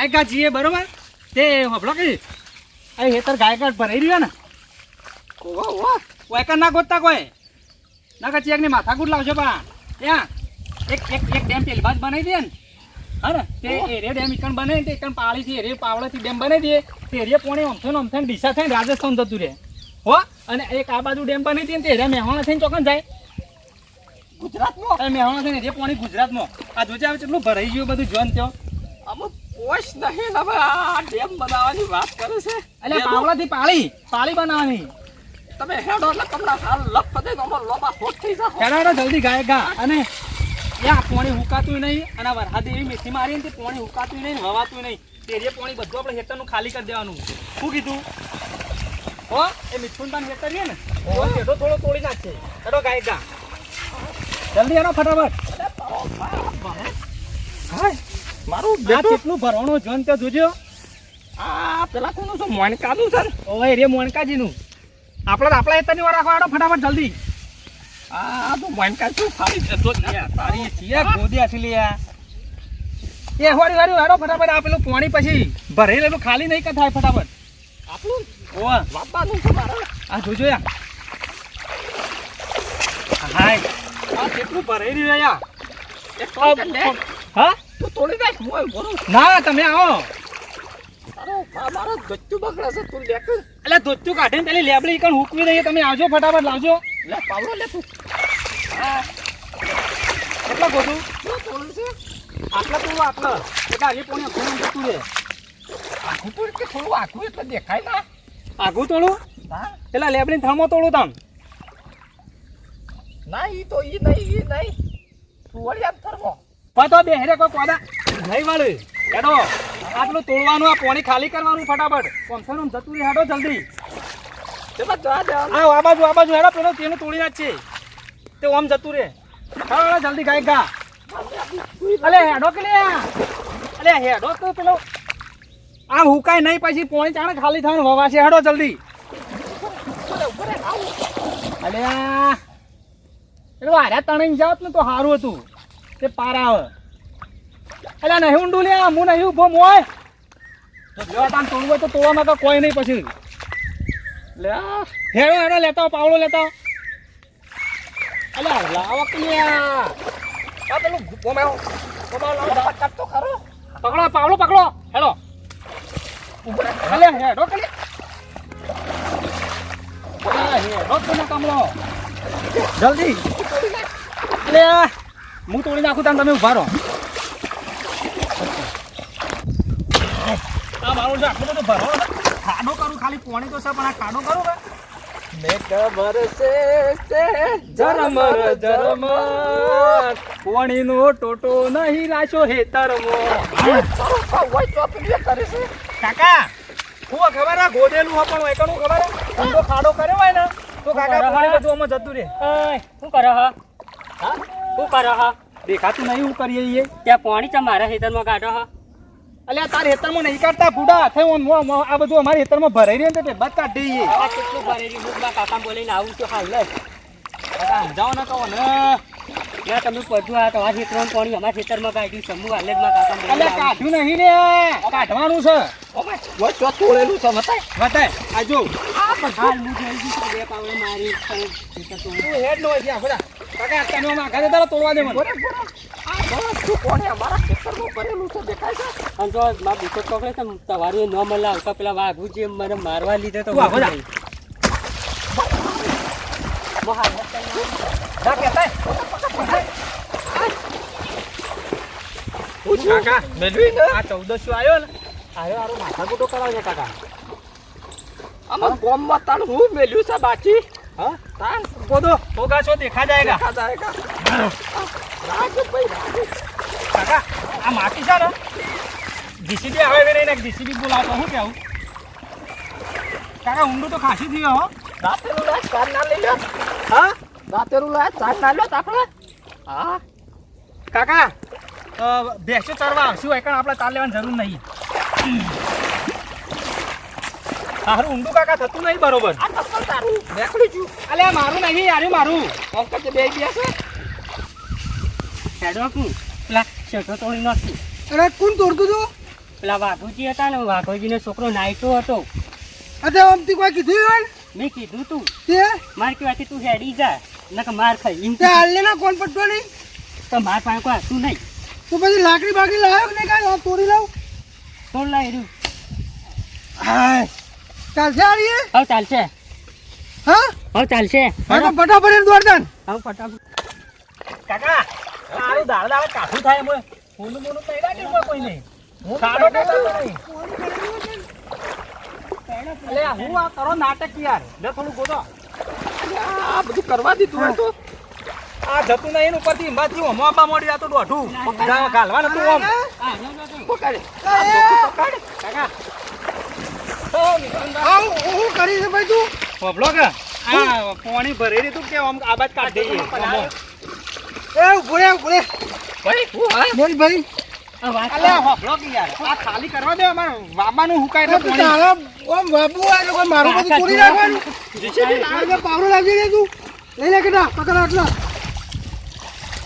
ગાયકા છીએ બરોબર તે હબળો કે આ હેતર ગાયકા ભરાઈ રહ્યો ને ઓય ના ગોતતા કોઈ ના કે ચેક ની માથાકૂટ લાવજો બા ત્યાં એક ડેમ પેલી બાજ બનાવી દે ને હા તે એરે ડેમ ઇકણ બનાવી તે ઇકણ પાળી થી એરે પાવળાથી ડેમ બનાવી દે તે એરે પોણે ઓમથે ડીસા થઈને રાજસ્થાન જતું રહે હો અને એક આ બાજુ ડેમ બનાવી દે ને તે એરે મહેવાણા થઈને ચોકન જાય ગુજરાતમાં મહેવાણા થઈને એરે પોણી ગુજરાતમાં આ જોજે આવે કેટલું ભરાઈ ગયું બધું જોન ત્યાં અમુક પોશ નહીં હવે આ ડેમ બનાવવાની વાત કરે છે એટલે પાવળાથી પાળી બનાવવાની તમે હેડો એટલે તમને હાલ લપ દે તો અમાર લોબા ફોટ થઈ જાવ હેડો જલ્દી ગાયકા અને યા પાણી હુકાતું નહીં અને વરસાદ એવી મેથી મારી ને તે પાણી હુકાતું નહીં હવાતું નહીં તે જે પાણી બધું આપણે હેતરનું ખાલી કરી દેવાનું શું કીધું હો એ મિથુનબાન હેતર છે ને ઓ હેડો થોડો તોડી નાખશે હેડો ગાયકા જલ્દી હેડો ફટાફટ હાય મારું આ કેટલું ભરવાનો જોન તે જોજો આ પેલા કોનું છે મોણકાનું છે ઓય રે મોણકાજીનું આપણા હેતરની વાર રાખો હેડો ફટાફટ જલ્દી આ તો મોણકા શું ફાડી જતો તારી છીએ ગોદી આસલી આ એ હોરી હેડો ફટાફટ આ પેલું પાણી પછી ભરેલું ખાલી નહીં કે થાય ફટાફટ આપણું ઓવા બાપાનું છે મારા આ જોજો યા હાય આ કેટલું ભરાઈ રહ્યું યા એક કામ કર લે હા તું તોડી નાખ મોય બોલું ના તમે આવો મારો દચ્ચું બગડે છે તું લે કર એટલે દોચ્ચું કાઢીને પેલી લેબડી કણ હુકવી દઈએ તમે આવજો ફટાફટ લાવજો લે પાવડો લે તું કેટલા ગોતું શું તોડું છે આટલા તું આટલા એટલે આજે પોણી ઘણું જતું રે આખું તોડ કે થોડું આખું એટલે દેખાય ના આગું તોડું હા પેલા લેબડી થર્મો તોડું તમ ના ઈ તો ઈ નહીં તું વળી આમ થરમો પતો બે હેરે કોઈ કોદા નહીં વાળે હેડો આટલું તોડવાનું આ પાણી ખાલી કરવાનું ફટાફટ કોન્સરમ જતું રે હેડો જલ્દી તેમાં જવા દે આ બાજુ હેડો પેલો તેનું તોડી નાખશે તે ઓમ જતું રે હેડો જલ્દી ગાય ગા અલે હેડો કે લે અલે હેડો તો પેલો આ હુકાય નહીં પછી પાણી ચાણે ખાલી થવાનું વવાશે હેડો જલ્દી અલે પેલું હાર્યા તણાઈ જાત ને તો સારું હતું તે પાર આવે અલ્યા નહીં ઊંડું લે હું નહીં ઉભો મોય તો જો તાન તોડવું હોય તો તોડવામાં તો કોઈ નહીં પછી લે હેડો લેતા પાવડો લેતા અલ્યા લાવો કે આ પેલું ગોમાયો લાવ કાટ તો ખરો પકડો પાવડો પકડો હેડો અલ્યા હેડો કે હેડો તો કામલો જલ્દી અલ્યા હું તોડી નાખું તાન તમે ઉભા રહો આ મારું છે આટલું બધું ભરો ખાડો કરું ખાલી પાણી તો છે પણ આ ખાડો કરું કે મેં ખબર છે ઝરમર પાણીનો ટોટો નહીં રાખ્યો હેતરમાં કરે છે કાકા હું ખબર આ ગોદેલું હા પણ એકનું ખબર ઊંડો ખાડો કર્યો હોય ને તો કાકા પાણી બધું આમાં જતું રહે શું કરે હા હા શું કરે હા દેખાતું નહીં હું કરીએ છીએ ત્યાં પાણી તો મારા ખેતરમાં કાઢો હા અલ્યા તાર હેતરમાં નહીં કાઢતા બુડા થઈ આ બધું અમારા હેતરમાં ભરાઈ રહ્યું ને તે બધ કાઢી દઈએ આ કેટલું ભરેલી મુખમાં કાકા બોલીને આવું તો હાલ જ કાકા સમજાવો ને કહો ને ના તમે પડું આ તમારા ખેતરમાં પાણી અમારા ખેતરમાં કાઢ્યું સમૂહ હાલ જ માં કાકા બોલીને અલ્યા કાઢ્યું નહીં રે કાઢવાનું છે ઓય ચો તોડેલું છે બતાય આ જો હાલ હું જોઈ ગયું છે બે પાવડે મારી ખેતર તો તું હેડ નો હોય ત્યાં બધા કાકા તને માગા દે તારા તોડવા દે મને શું કોણે અમારા ખેતરમાં કરેલું છે દેખાય છે અને જો મારા બુકટ પકડે તો તમારું ન મળે આવતા પેલા વાઘુ જે મને મારવા લીધે તો વાહ, બધા. જા કહેતા કાકા મેળવી ને આ 1400 આવ્યો ને આરો માથા ગુટો કરાવજો કાકા અમાર ગામમાં તાણ હું મેલ્યું છે બાકી હા તાણ બોધો હોગા છો देखा जाएगा ખા જાયગા રાજ ભાઈ રાજ કાકા આ માટી છે ને જીસીબી આવે કે નહીં ને જીસીબી બોલાવતો હું કેવું કાકા ઊંડું તો ખાસી થયો હો રાતેરું લાય ચાર ના લઈ લો હા રાતેરું લાય ચાર ના લો આપણે હા કાકા ભેંસો ચરવા આવશું એકણ આપણે તાર લેવાની જરૂર નહીં તારું ઊંડું કાકા થતું નહીં બરોબર આ ટપ્પલ તારું નીકળી ગયું અલે મારું નહીં યાર મારું અંકલ બે ગયા છે હેડો કું પેલા શેઠો તોડી નાખશું અરે કોણ તોડતું તું પેલા વાઘોજી હતા ને વાઘોજીનો છોકરો નાઈટો હતો. અતે આમથી કોઈ કીધું હોય મેં કીધું તું તે માર કહેવાથી તું હેડી જા નકર માર ખાઈ એમ તે હાલને ના કોણ પટ્ટો નહીં તો માર પાસે કોઈ હતું નહીં. તો પછી લાકડી બાકડી લાવ્યો કે નહીં કાંઈ તોડી લાવ તોડ લાવી રહ્યું. હાય ચાલશે આરીએ હવે ચાલશે હા હવે ચાલશે. હા તો ફટાફટ એને દોડદાન હવે ફટાફટ. કાકા સારું દાળ કાઠું થાય એમાં ફૂનું મોનું નહીં લાગે એમાં કોઈ નહીં સારો કાકા નહીં અલે હું આ કરો નાટક યાર લે થોડું ગોતો આ બધું કરવા દીધું હોય તો આ જતું નહીં ઉપરથી હિંબાથી ઓમો આપવા મોડી આ તો દોઢું ગાલવા નતું ઓમ હા, જો, જો, જો. પકડ કાકા આવ હું કરી છે ભાઈ તું પોપલો કે આ પાણી ભરી દીધું કે આમ આ બાજ કાઢ દઈએ એ ઉભો રે ભાઈ હું હા બોલ ભાઈ આ વાત અલે હોપલો કે યાર આ ખાલી કરવા દે અમાર વાબાનું હુકાય તો એટલે તું પાણી તારા ઓમ બાબુ આ લોકો મારું બધું તોડી નાખવાનું આ પાવડો લાગી રે તું લઈ લે કેટા પકડ આટલા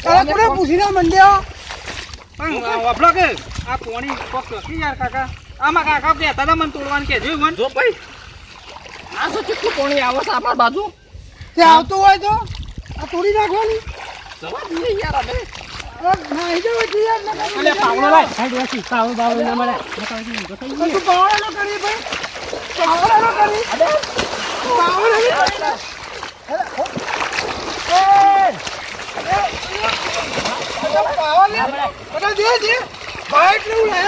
તારા કોને પૂછીને મંડ્યા પણ હોપલો કે આ પાણી કોક નથી યાર કાકા આમાં કાકા કહેતા હતા મને તોડવાનું કે જોયું મન જો ભાઈ આ તો કેટલું પાણી આવે છે આપણા બાજુ તે આવતું હોય તો આ તોડી નાખવાની જવા દઈએ યાર અમે નાઈ જવા તું યાર અલે પાવડો લાય સાઈડ વાસી પાવડો બાવડો ના મળે નકર હજી ઊંધો થઈ ગયો. તું પાવડો ન કરી ભાઈ પાવડો ન કરી પાવડો ન કરી પાવડો લે બધા દે દે બાઈક ને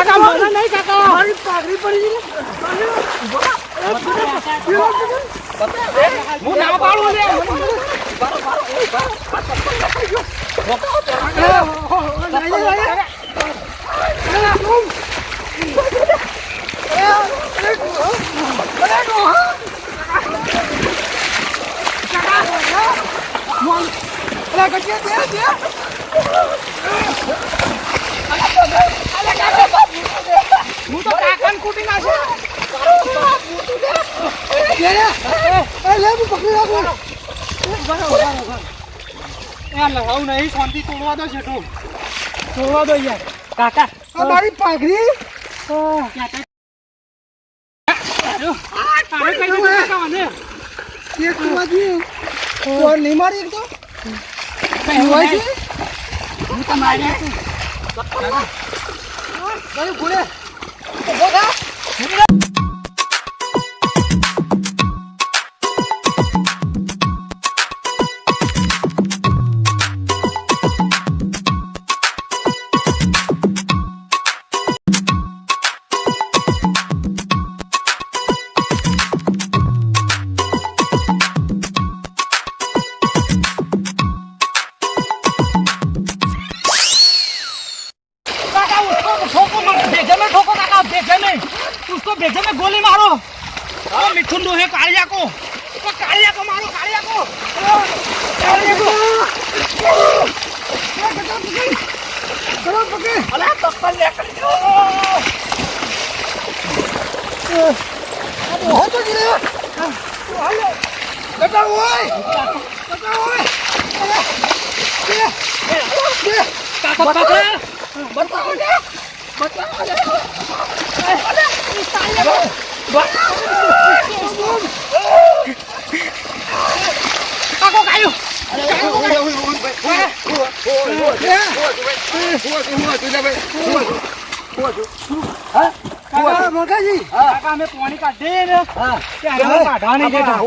ઉલાયા મારી પાઘડી પડી હું ના પાડું લે હું તો કાકાને કૂટી નાખું લગાવું નહીં શાંતિ તોડવા દો છે તોડવા દો યાર કાકા મારી પાઘડી નહીં મારી એક તો હું તો મારી છું. ઘોડે उसको भेजे में गोली मारो हाँ मिठुन दो है कालिया को मारो कालिया को चलो पके अरे टक्कर लेकर हो तो गिरे बेटा ओए Aku kayu. મોટાજી કાકા અમે પાણી કાઢીએ ને ત્યારે અમે કાઢવા નહીં દેતા.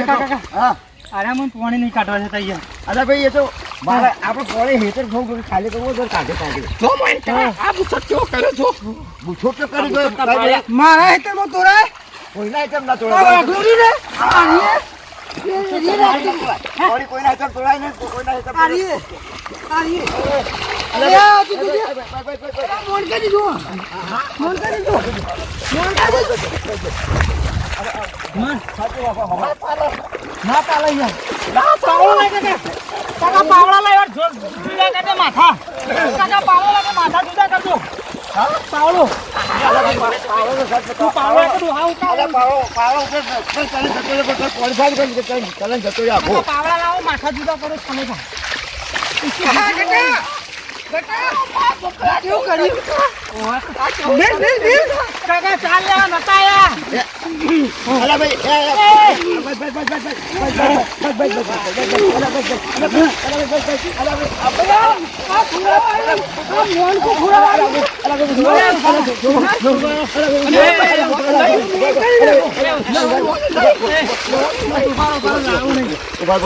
કાકા અરે મને પાણી નહીં કાઢવા દેતા યાર. અરે ભાઈ એ તો મારે આપણે પોણે હેતર થોડું ખાલી કરવો તો કાઢે જો મને આ પૂછો કેવો કર્યો છો પૂછો તો કરી દો મારા હેતરમાં તોરાય કોઈના હેતર ના તોરાય ને કોઈના હેતર તોરાય ને કોઈના હેતર ના ચાલે યાર પાવડો લાગે કે કાકા પાવડા લાવ્યા જુદા કરજે માથા કાકા પાવડો લાગે માથા જુદા કરજો પાવડો તું પાવડો કરું હા ઉતાર પાવડા લાવો માથા જુદા કરો તમે પણ. હા, કાકા. કાકા, કેવું કર્યું? બેસ, બેસ, બેસ. કાકા ચાલ લેવા નતા આયા.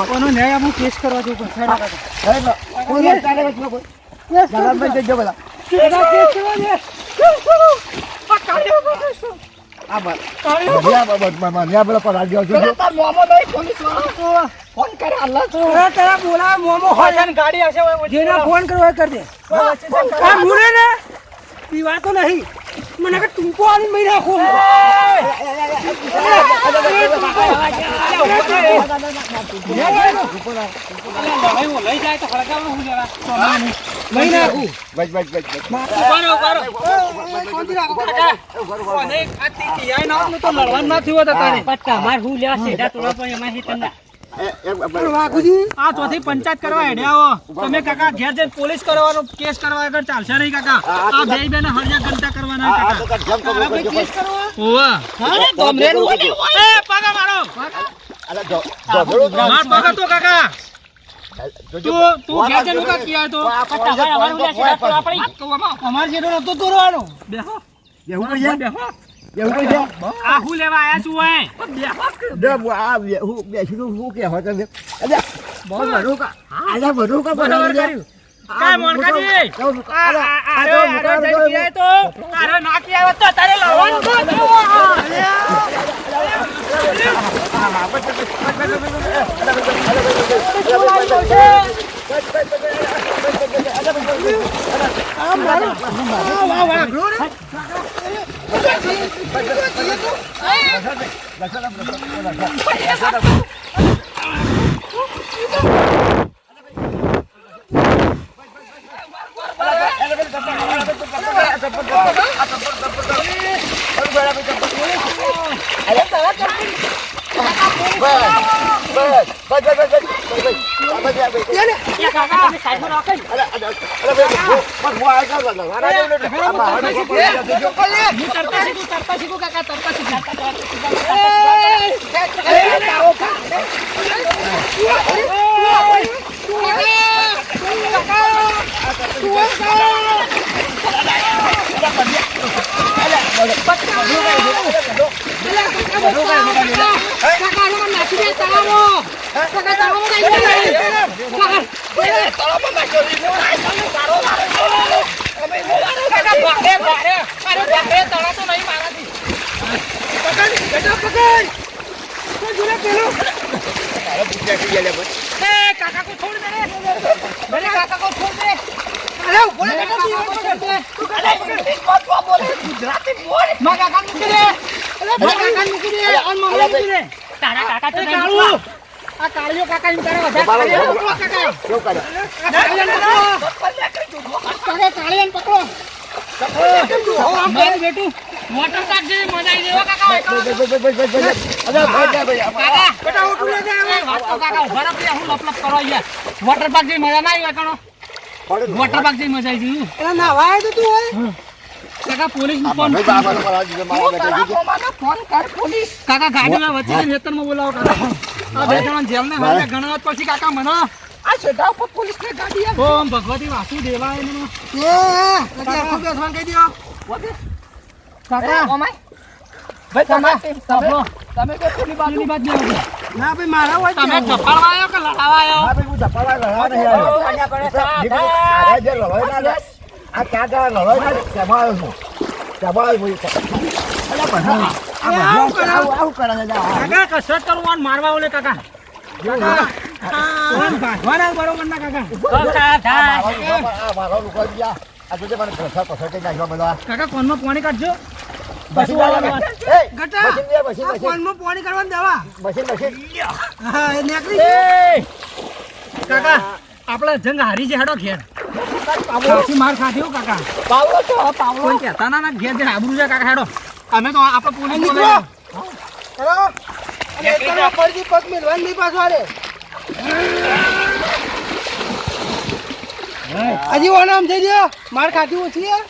કોનો ન્યાય હું કેસ કરવા જવું પડશે. તારા બોલા મોમો હોય ગાડી હશે જેને ફોન કરવો હોય કરી દે આ મુરે ને પીવાતો નહીં મને કે ટૂંકો આની મહી નાખો લઈ જાય તો હળગાવવાનું શું જરા મહી નાખું લડવાનું ના થયું હતા તારે. પણ તમારે હું લેવા સીધા તોડવા પણ એમાં હેતરના. વાઘુજી આ ચોથી પંચાયત કરવા હેડ્યા આવો. તમે કાકા ઘેર જઈને પોલીસ કરવાનો કેસ કરવા આગળ ચાલશે નહીં કાકા. આ બે બેને હળિયા ઘંટા કરવાના કાકા. તારા ભાઈ કેસ કરવા? હોવા. હા, ગમરેનું. એ પગા મારો. માર પગા તો કાકા. તું ઘેર જઈને ઉકા કિયા તો. પણ તમારે અમારું લે સીધા તોડવા પડી. અમાર જેટલો નતો તોડવાનો. બેહો. બેહો. આ હું લેવા આયા છું ઓય. બરોબર કર્યું. કાય મોણકાજી. આરે જઈ કિયા તો. આરે ના કિયા હોત તો તારે લડવાનું તો. તમે સાઈડમાં રાખો ને. તરતા શીખું કાકા તરતા શીખું. काका को छोड़ दे रे. मेरे काका को छोड़ दे. અરે ઉભો રે કાકા ગુજરાતી બોલ. માં કાકા મૂકી દે. માં કાકા મૂકી દે. અને મને મૂકી દે. તારા કાકા તો નહીં કાળુ. આ કાળિયો કાકા ઇન કરે વધારે. કાળિયો પકડો કાકા. કાકા કાળિયાને પકડો. મારું બેટું વોટર પાર્ક જેવી મજા આવી દેવો કાકા. કાકા બેટા ઉઠું લે દે હવે કાકા ઉભા રહો. હું લપલપ કરો અહીંયા. વોટર પાર્ક જેવી મજા ના આવી કાકા. વોટર પાર્ક જેવી મજા આવી ગઈ. એલા નાવાય તો તું હોય કાકા પોલીસ નું ફોન કાકા ગાડીમાં વચ્ચે ખેતરમાં બોલાવો કાકા. આ બે જણા જેલ ને હવે ગણવા પછી કાકા મને આ છેટા ઉપર પોલીસ ને ગાડી આવે. ઓમ ભગવતી વાસુદેવાય નમઃ. લગે આખો બેસવાન કહી દયો કાકા ઓમાય ભાઈ તમે કે પેલી બાજુની બાજુ જાવ. ના ભાઈ મારા હોય તમે ધપાડવા આવ્યો કે લડાવા આવ્યો? કાકા કસરત કરવું મારવા ઓલે કાકા. કાકા બરોબર ના કાકા. કાકા કોનમાં પાણી કાઢજો. ગટા આ ફોનમાં પાણી કરવાનું દેવા હા એ નીકળી કાકા આપણે જંગ હારી છે હેડો ઘેર. સાચી માર ખાધી હો કાકા કોઈ કહેતા ના ના ઘેર જઈને આબરૂ છે કાકા હેડો અમે તો આપણે પોલીસ નીકળો હેલો અને એકદમ ફરજી પગ મેલવાની નહીં પાછો આલે હજી ઓના આમ જઈ ગયો માર ખાધી ઓછી યાર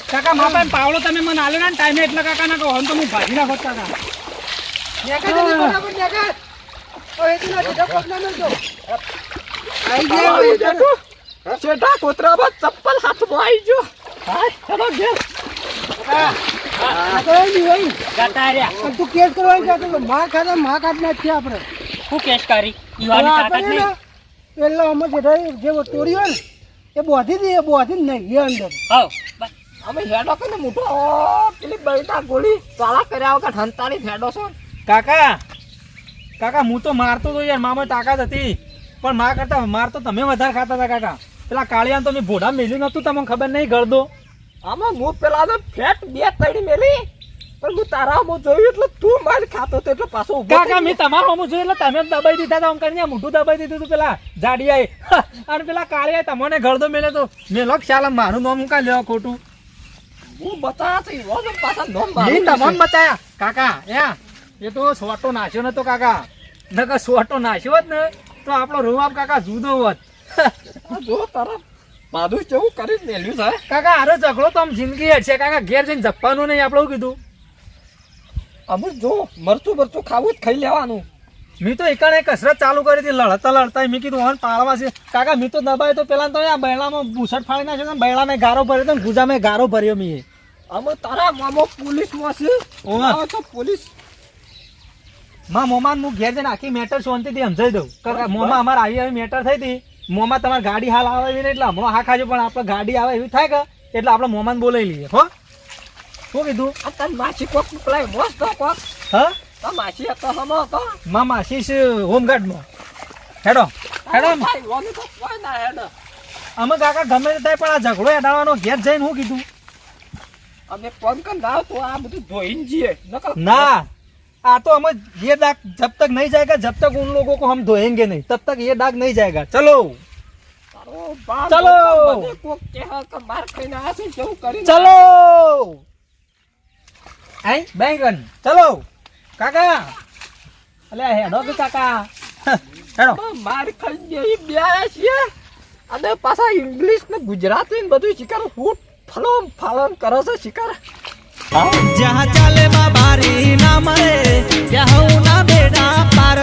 કાકા મા પાસે પાવડો તમે મને આલ્યો ને ટાઈમે એટલે કાકા ના કહો તો હું ભાજી નાખો કાકા શેઠા કોતરામાં ચપ્પલ હાથમાં આવી ગયો તું કેસ કરવાની કહેતો માં ખાતા માં કાઢ નાખીએ આપણે હું કેસ કરી ઈવાની તાકાત નહીં એટલે અમે જેઠા જે ચોરી હોય ને એ બોધી જ નહીં એ અંદર હાવ અમે હેડો કે મોટો પેલી બળતા ગોળી તાળા કર્યા વખત હંતાળી હેડો છો કાકા હું તો મારતો તો યાર મામા તાકાત હતી પણ માર કરતા માર તો તમે વધારે ખાતા હતા કાકા પેલા કાળિયાને તો મેં ભોડા મેલ્યું નતું તમને ખબર નહીં ગળદો આમાં હું પેલા તો ફેટ બે તડી મેલી પણ હું તારા હું જોયું એટલે તું માર ખાતો તો એટલે પાછો ઊભો કાકા મેં તમારું અમુક જોયું એટલે તમે દબાઈ દીધા હતા આમ કરીને મોઢું દબાઈ દીધું હતું પેલા જાડિયાએ અને પેલા કાળિયાએ તમને ગળદો મેલે તો મેં લોક ચાલ મારું નામ કા લેવા ખોટું હું બતાયા તો ઈવો તો પાછા નોમ નહીં તમને બચાયા કાકા એ તો સોટો નાખ્યો નતો કાકા નકર સોટો નાખ્યો હોત ને તો આપણો રૂવાબ કાકા જુદો હોત જો તારા બાદુ કેવું કરી મેલ્યું છે કાકા આરો ઝઘડો તો આમ જિંદગી છે કાકા ઘેર જઈને જપવાનું નહીં આપણે શું કીધું અમુક જો મરચું ખાવું જ ખાઈ લેવાનું મેં તો એકાને કસરત ચાલુ કરી હતી લડતા મેં કીધું હન પાળવા છે કાકા મેં તો દબાય તો પેલા તો આ બૈલામાં બુસટ ફાડી નાખ્યો ને બૈલામાં ગારો ભર્યો તો ગુજામાં ગારો ભર્યો મેં અમે તારા મામો પોલીસમાં છે તો પોલીસ મોમાં હું ઘેર જઈને આખી મેટર શાંતિથી સમજાઈ દઉં કાકા મોમાં અમારે આવી મેટર થઈ હતી મોમાં તમારી ગાડી હાલ આવે એવી ને એટલે હમણાં હા ખાજો પણ આપણે ગાડી આવે એવી થાય કે એટલે આપણે મોમાન બોલાવી લઈએ હો શું કીધું આ તારી માસી કોક મોકલાય મસ્ત કોક હા તા માસી હતો હમો હતો મામા શીશ હોમગાર્ડમાં હેડો ભાઈ ઓમે તો કોઈ ના હેડો અમે કાકા ગમે તે થાય પણ આ ઝઘડો એડાવવાનો ઘેર જઈને હું કીધું અમે ફોન કર ના તો આ બધું ધોઈને જઈએ નકર ना आ तो हमें ये दाग जब तक नहीं जाएगा जब तक उन लोगों को हम धोएंगे नहीं तब तक ये दाग नहीं जाएगा चलो તારો બાપ ચલો. મને કોક કહે કે માર ખાઈને આ છે કેવું કરી चलो आई बैंगन चलो काका अले हेडो के काका हेडो માર ખાઈ ગઈ બે છે અને પાછા ઇંગ્લિશ ને ગુજરાતી ને બધું શીખર ફૂટ ફાલન કરે છે શીખર जहाँ चले बाबारी ना मरे यहाँ ना बेड़ा पार